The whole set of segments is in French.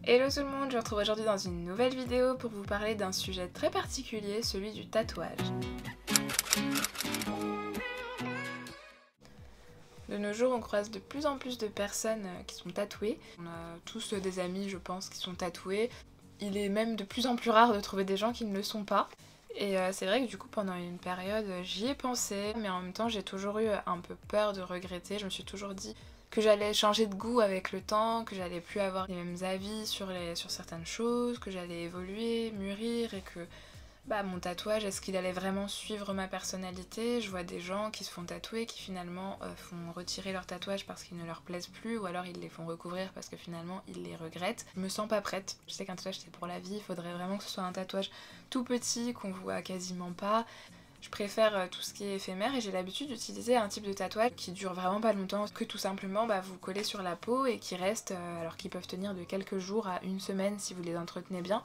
Hello tout le monde, je vous retrouve aujourd'hui dans une nouvelle vidéo pour vous parler d'un sujet très particulier, celui du tatouage. De nos jours, on croise de plus en plus de personnes qui sont tatouées. On a tous des amis, je pense, qui sont tatoués. Il est même de plus en plus rare de trouver des gens qui ne le sont pas. Et c'est vrai que du coup pendant une période j'y ai pensé, mais en même temps j'ai toujours eu un peu peur de regretter. Je me suis toujours dit que j'allais changer de goût avec le temps, que j'allais plus avoir les mêmes avis sur certaines choses, que j'allais évoluer, mûrir et que mon tatouage, est-ce qu'il allait vraiment suivre ma personnalité? Je vois des gens qui se font tatouer, qui finalement font retirer leur tatouage parce qu'ils ne leur plaisent plus, ou alors ils les font recouvrir parce que finalement ils les regrettent. Je me sens pas prête. Je sais qu'un tatouage c'est pour la vie, il faudrait vraiment que ce soit un tatouage tout petit, qu'on voit quasiment pas. Je préfère tout ce qui est éphémère et j'ai l'habitude d'utiliser un type de tatouage qui dure vraiment pas longtemps, que tout simplement vous collez sur la peau et qui restent, alors qu'ils peuvent tenir de quelques jours à une semaine si vous les entretenez bien.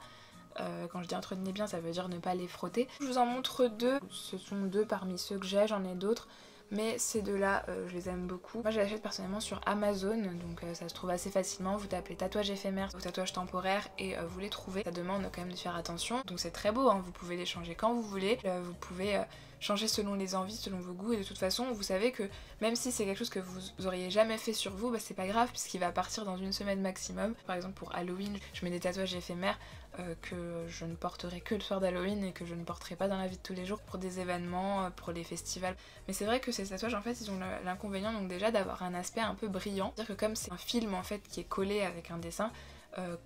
Quand je dis entretenez bien, ça veut dire ne pas les frotter. Je vous en montre deux, ce sont deux parmi ceux que j'ai, j'en ai d'autres, mais ces deux-là, je les aime beaucoup. Moi je les achète personnellement sur Amazon, donc ça se trouve assez facilement. Vous tapez tatouage éphémère ou tatouage temporaire et vous les trouvez. Ça demande quand même de faire attention, donc c'est très beau, hein. Vous pouvez les changer quand vous voulez, vous pouvez changer selon les envies, selon vos goûts, et de toute façon vous savez que même si c'est quelque chose que vous auriez jamais fait sur vous, c'est pas grave puisqu'il va partir dans une semaine maximum. Par exemple pour Halloween, je mets des tatouages éphémères que je ne porterai que le soir d'Halloween et que je ne porterai pas dans la vie de tous les jours pour des événements, pour les festivals. Mais c'est vrai que ces tatouages en fait ils ont l'inconvénient donc déjà d'avoir un aspect un peu brillant, c'est-à-dire que comme c'est un film en fait qui est collé avec un dessin,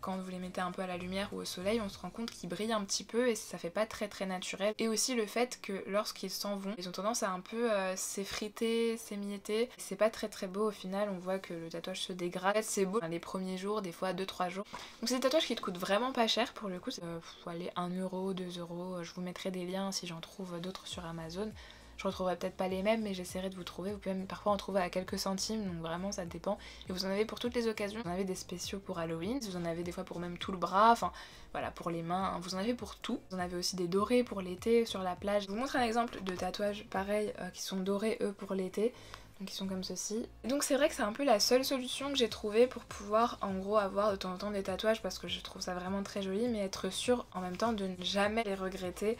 quand vous les mettez un peu à la lumière ou au soleil, on se rend compte qu'ils brillent un petit peu et ça fait pas très naturel. Et aussi le fait que lorsqu'ils s'en vont, ils ont tendance à un peu s'effriter, s'émietter. C'est pas très beau au final, on voit que le tatouage se dégrade. C'est beau les premiers jours, des fois 2-3 jours. Donc c'est des tatouages qui te coûtent vraiment pas cher pour le coup. Faut aller 1€, 2€, je vous mettrai des liens si j'en trouve d'autres sur Amazon. Je retrouverai peut-être pas les mêmes mais j'essaierai de vous trouver, vous pouvez même parfois en trouver à quelques centimes, donc vraiment ça dépend. Et vous en avez pour toutes les occasions, vous en avez des spéciaux pour Halloween, vous en avez des fois pour même tout le bras, enfin voilà, pour les mains, hein. Vous en avez pour tout. Vous en avez aussi des dorés pour l'été, sur la plage. Je vous montre un exemple de tatouages pareil qui sont dorés eux pour l'été. Donc ils sont comme ceci. Et donc c'est vrai que c'est un peu la seule solution que j'ai trouvée pour pouvoir en gros avoir de temps en temps des tatouages parce que je trouve ça vraiment très joli, mais être sûre en même temps de ne jamais les regretter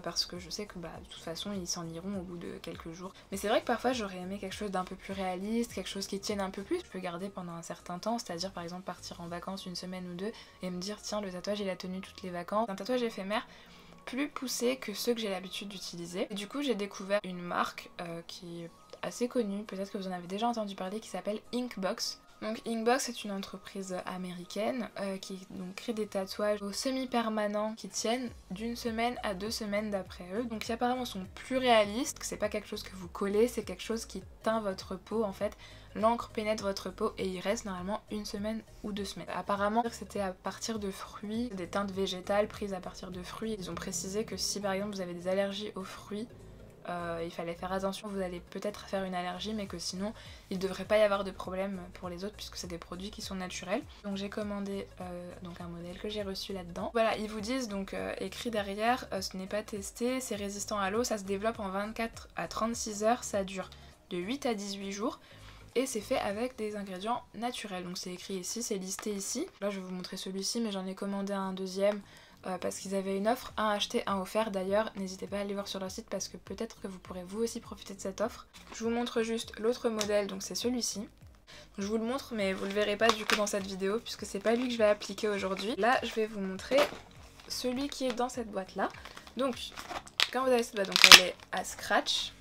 parce que je sais que de toute façon ils s'en iront au bout de quelques jours. Mais c'est vrai que parfois j'aurais aimé quelque chose d'un peu plus réaliste, quelque chose qui tienne un peu plus. Je peux garder pendant un certain temps, c'est-à-dire par exemple partir en vacances une semaine ou deux et me dire tiens le tatouage il a tenu toutes les vacances. Un tatouage éphémère plus poussé que ceux que j'ai l'habitude d'utiliser. Et du coup j'ai découvert une marque qui est assez connue, peut-être que vous en avez déjà entendu parler, qui s'appelle Inkbox. Donc Inkbox est une entreprise américaine qui donc crée des tatouages au semi-permanents qui tiennent d'une semaine à 2 semaines d'après eux. Donc qui apparemment sont plus réalistes, que c'est pas quelque chose que vous collez, c'est quelque chose qui teint votre peau en fait. L'encre pénètre votre peau et il reste normalement 1 semaine ou 2 semaines. Apparemment c'était à partir de fruits, des teintes végétales prises à partir de fruits. Ils ont précisé que si par exemple vous avez des allergies aux fruits, il fallait faire attention, vous allez peut-être faire une allergie mais que sinon il ne devrait pas y avoir de problème pour les autres puisque c'est des produits qui sont naturels. Donc j'ai commandé donc un modèle que j'ai reçu là-dedans. Voilà, ils vous disent donc écrit derrière, ce n'est pas testé, c'est résistant à l'eau, ça se développe en 24 à 36 heures, ça dure de 8 à 18 jours. Et c'est fait avec des ingrédients naturels, donc c'est écrit ici, c'est listé ici. Là je vais vous montrer celui-ci mais j'en ai commandé un deuxième parce qu'ils avaient une offre, un acheté, un offert. D'ailleurs, n'hésitez pas à aller voir sur leur site parce que peut-être que vous pourrez vous aussi profiter de cette offre. Je vous montre juste l'autre modèle, donc c'est celui-ci. Je vous le montre mais vous le verrez pas du coup dans cette vidéo puisque c'est pas lui que je vais appliquer aujourd'hui. Là, je vais vous montrer celui qui est dans cette boîte là. Donc, quand vous avez cette boîte, donc elle est à scratch.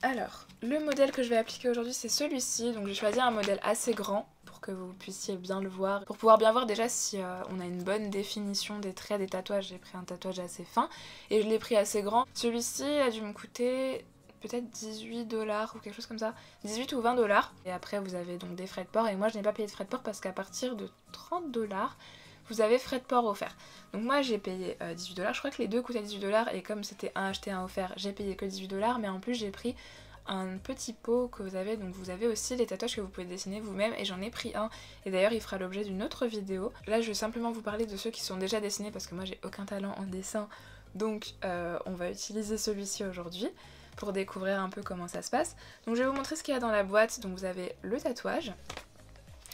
Alors, le modèle que je vais appliquer aujourd'hui c'est celui-ci, donc j'ai choisi un modèle assez grand pour que vous puissiez bien le voir, pour pouvoir bien voir déjà si on a une bonne définition des traits des tatouages. J'ai pris un tatouage assez fin et je l'ai pris assez grand. Celui-ci a dû me coûter peut-être 18$ ou quelque chose comme ça, 18 ou 20$. Et après vous avez donc des frais de port et moi je n'ai pas payé de frais de port parce qu'à partir de 30$ vous avez frais de port offert. Donc moi j'ai payé 18$, je crois que les deux coûtaient 18$ et comme c'était un acheté un offert, j'ai payé que 18$, mais en plus j'ai pris un petit pot que vous avez, donc vous avez aussi les tatouages que vous pouvez dessiner vous-même et j'en ai pris un et d'ailleurs il fera l'objet d'une autre vidéo. Là je vais simplement vous parler de ceux qui sont déjà dessinés parce que moi j'ai aucun talent en dessin, donc on va utiliser celui-ci aujourd'hui pour découvrir un peu comment ça se passe. Donc je vais vous montrer ce qu'il y a dans la boîte. Donc vous avez le tatouage.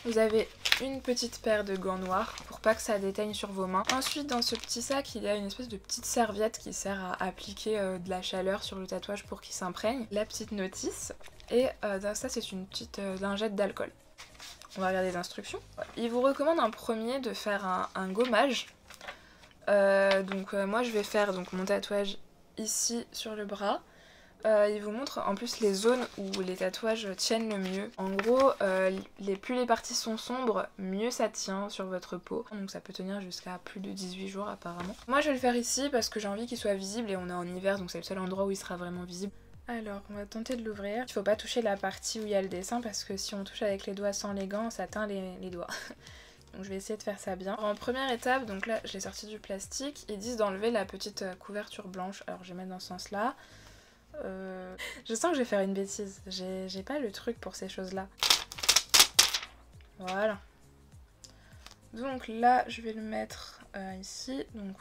Vous avez une petite paire de gants noirs pour pas que ça déteigne sur vos mains. Ensuite dans ce petit sac il y a une espèce de petite serviette qui sert à appliquer de la chaleur sur le tatouage pour qu'il s'imprègne. La petite notice et ça c'est une petite lingette d'alcool. On va regarder les instructions. Il vous recommande en premier de faire un gommage. Moi je vais faire donc, mon tatouage ici sur le bras. Il vous montre en plus les zones où les tatouages tiennent le mieux. En gros, plus les parties sont sombres, mieux ça tient sur votre peau. Donc ça peut tenir jusqu'à plus de 18 jours apparemment. Moi je vais le faire ici parce que j'ai envie qu'il soit visible et on est en hiver donc c'est le seul endroit où il sera vraiment visible. Alors on va tenter de l'ouvrir. Il faut pas toucher la partie où il y a le dessin parce que si on touche avec les doigts sans les gants, ça teint les doigts. Donc je vais essayer de faire ça bien. En première étape, donc là j'ai sorti du plastique, ils disent d'enlever la petite couverture blanche. Alors je vais mettre dans ce sens là. Je sens que je vais faire une bêtise, j'ai pas le truc pour ces choses là. Voilà. Donc là je vais le mettre ici, donc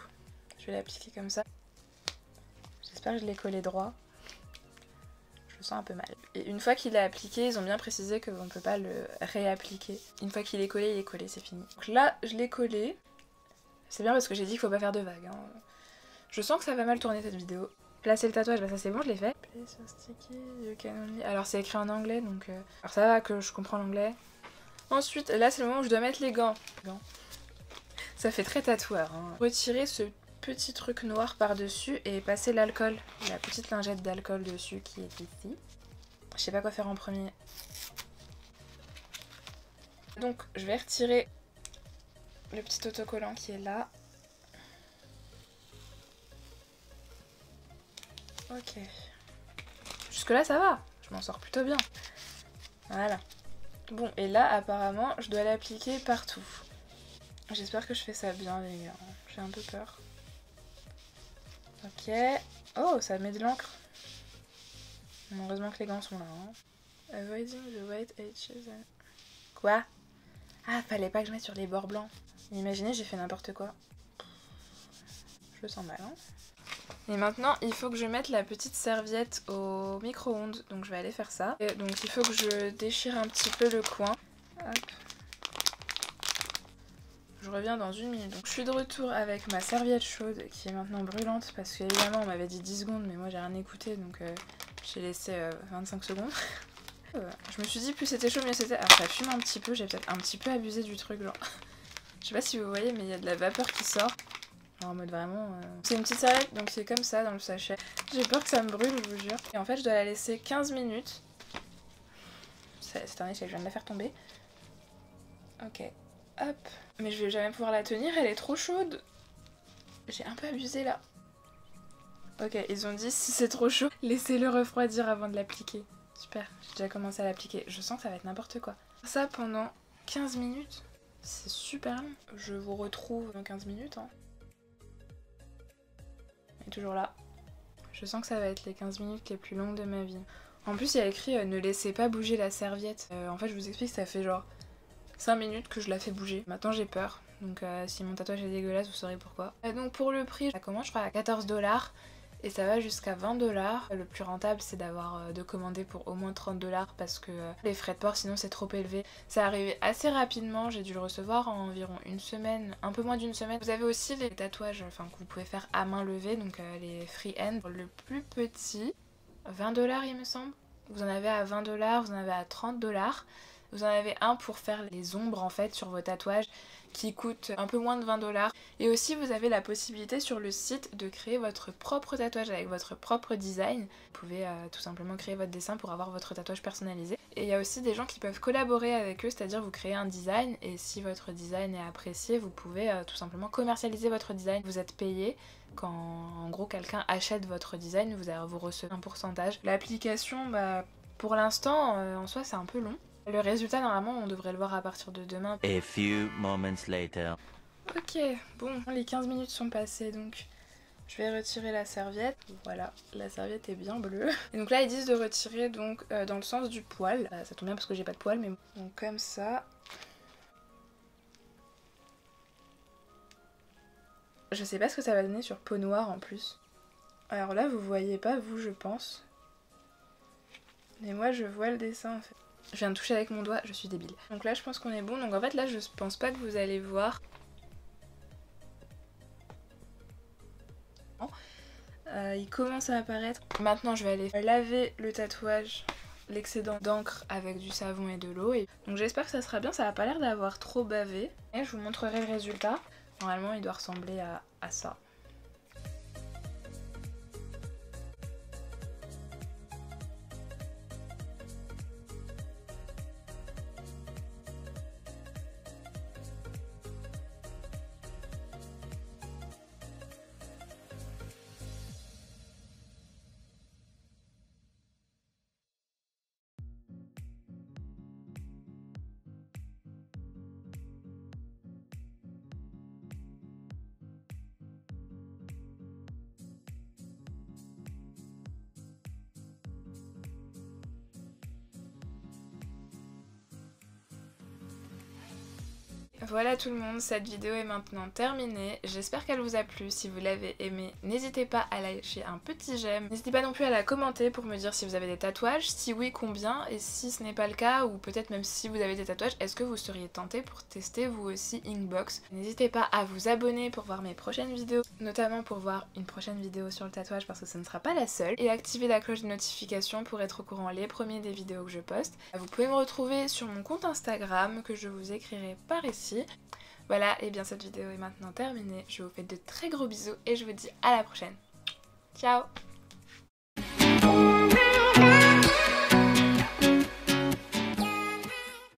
je vais l'appliquer comme ça. J'espère que je l'ai collé droit. Je le sens un peu mal. Et une fois qu'il est appliqué, ils ont bien précisé qu'on ne peut pas le réappliquer. Une fois qu'il est collé, c'est fini. Donc là je l'ai collé. C'est bien parce que j'ai dit qu'il faut pas faire de vagues. Hein. Je sens que ça va mal tourner cette vidéo. Placer le tatouage, bah ça c'est bon, je l'ai fait. Alors c'est écrit en anglais donc... Alors ça va que je comprends l'anglais. Ensuite, là c'est le moment où je dois mettre les gants. Ça fait très tatoueur. Hein. Retirer ce petit truc noir par-dessus et passer l'alcool. La petite lingette d'alcool dessus qui est ici. Je sais pas quoi faire en premier. Donc je vais retirer le petit autocollant qui est là. Ok. Jusque là ça va, je m'en sors plutôt bien. Voilà. Bon et là apparemment je dois l'appliquer partout. J'espère que je fais ça bien les gars. J'ai un peu peur. Ok. Oh ça met de l'encre. Heureusement que les gants sont là. Hein. Avoiding the white edges. Quoi? Ah fallait pas que je mette sur les bords blancs. Imaginez j'ai fait n'importe quoi. Je le sens mal hein. Et maintenant, il faut que je mette la petite serviette au micro-ondes, donc je vais aller faire ça. Et donc il faut que je déchire un petit peu le coin. Hop. Je reviens dans une minute. Donc je suis de retour avec ma serviette chaude qui est maintenant brûlante parce qu'évidemment on m'avait dit 10 secondes mais moi j'ai rien écouté donc j'ai laissé 25 secondes. Je me suis dit plus c'était chaud mieux c'était. Alors ça fume un petit peu, j'ai peut-être un petit peu abusé du truc genre. Je sais pas si vous voyez mais il y a de la vapeur qui sort. En mode vraiment... C'est une petite serviette donc c'est comme ça dans le sachet. J'ai peur que ça me brûle je vous jure. Et en fait je dois la laisser 15 minutes. C'est un échec, je viens de la faire tomber. Ok, hop. Mais je vais jamais pouvoir la tenir, elle est trop chaude. J'ai un peu abusé là. Ok, ils ont dit si c'est trop chaud, laissez-le refroidir avant de l'appliquer. Super, j'ai déjà commencé à l'appliquer. Je sens que ça va être n'importe quoi. Ça pendant 15 minutes, c'est super long. Je vous retrouve dans 15 minutes. Hein. Toujours là. Je sens que ça va être les 15 minutes les plus longues de ma vie. En plus il y a écrit ne laissez pas bouger la serviette. En fait je vous explique ça fait genre 5 minutes que je la fais bouger. Maintenant j'ai peur. Donc si mon tatouage est dégueulasse vous saurez pourquoi. Donc pour le prix ça commence je crois à 14 $. Et ça va jusqu'à 20 $. Le plus rentable c'est d'avoir de commander pour au moins 30 $ parce que les frais de port sinon c'est trop élevé. Ça arrivé assez rapidement, j'ai dû le recevoir en environ une semaine, un peu moins d'une semaine. Vous avez aussi les tatouages que vous pouvez faire à main levée, donc les freehand. Le plus petit, 20 $ il me semble. Vous en avez à 20 $, vous en avez à 30 $. Vous en avez un pour faire les ombres en fait sur vos tatouages qui coûte un peu moins de 20 $. Et aussi vous avez la possibilité sur le site de créer votre propre tatouage avec votre propre design. Vous pouvez tout simplement créer votre dessin pour avoir votre tatouage personnalisé. Et il y a aussi des gens qui peuvent collaborer avec eux, c'est-à-dire vous créez un design et si votre design est apprécié, vous pouvez tout simplement commercialiser votre design. Vous êtes payé quand en gros quelqu'un achète votre design, vous recevez un pourcentage. L'application, pour l'instant en soi c'est un peu long. Le résultat normalement on devrait le voir à partir de demain. A few moments later. Ok, bon, les 15 minutes sont passées donc je vais retirer la serviette. Voilà, la serviette est bien bleue. Et donc là ils disent de retirer donc dans le sens du poil. Ça tombe bien parce que j'ai pas de poil mais bon. Donc comme ça. Je sais pas ce que ça va donner sur peau noire en plus. Alors là vous voyez pas vous je pense. Mais moi je vois le dessin en fait. Je viens de toucher avec mon doigt, je suis débile. Donc là je pense qu'on est bon, donc en fait là je pense pas que vous allez voir. Il commence à apparaître. Maintenant je vais aller laver le tatouage, l'excédent d'encre avec du savon et de l'eau. Donc j'espère que ça sera bien, ça n'a pas l'air d'avoir trop bavé. Et je vous montrerai le résultat. Normalement il doit ressembler à ça. Voilà tout le monde, cette vidéo est maintenant terminée. J'espère qu'elle vous a plu. Si vous l'avez aimée, n'hésitez pas à lâcher un petit j'aime. N'hésitez pas non plus à la commenter pour me dire si vous avez des tatouages, si oui combien, et si ce n'est pas le cas, ou peut-être même si vous avez des tatouages, est-ce que vous seriez tenté pour tester vous aussi Inkbox. N'hésitez pas à vous abonner pour voir mes prochaines vidéos, notamment pour voir une prochaine vidéo sur le tatouage parce que ce ne sera pas la seule, et activer la cloche de notification pour être au courant les premiers des vidéos que je poste. Vous pouvez me retrouver sur mon compte Instagram que je vous écrirai par ici. Voilà, et bien cette vidéo est maintenant terminée. Je vous fais de très gros bisous et je vous dis à la prochaine. Ciao!